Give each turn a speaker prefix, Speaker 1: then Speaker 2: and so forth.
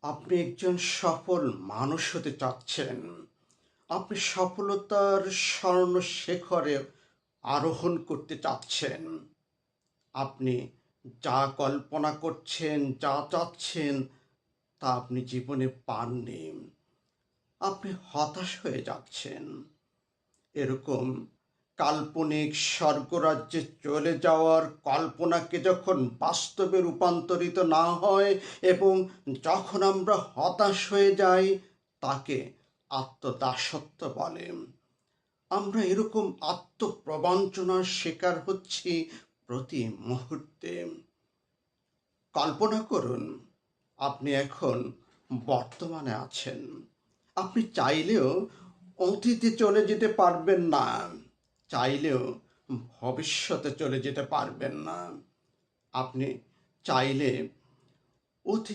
Speaker 1: আপনি একজন সফল মানুষ হতে চাচ্ছেন। আপনি সফলতার স্বর্ণশিখরে আরোহণ করতে চাচ্ছেন। আপনি যা কল্পনা করছেন, যা চাচ্ছেন তা আপনি জীবনে পাননি। আপনি হতাশ হয়ে যাচ্ছেন। এরকম কাল্পনিক স্বর্গরাজ্যে চলে যাওয়ার কল্পনাকে যখন বাস্তবে রূপান্তরিত না হয় এবং যখন আমরা হতাশ হয়ে যাই, তাকে আত্মদাসত্ব বলে। আমরা এরকম আত্মপ্রবঞ্চনার শিকার হচ্ছি প্রতি মুহূর্তে। কল্পনা করুন, আপনি এখন বর্তমানে আছেন। আপনি চাইলেও অতীতে চলে যেতে পারবেন না, চাইলেও ভবিষ্যতে চলে যেতে পারবেন না। আপনি চাইলে অতীত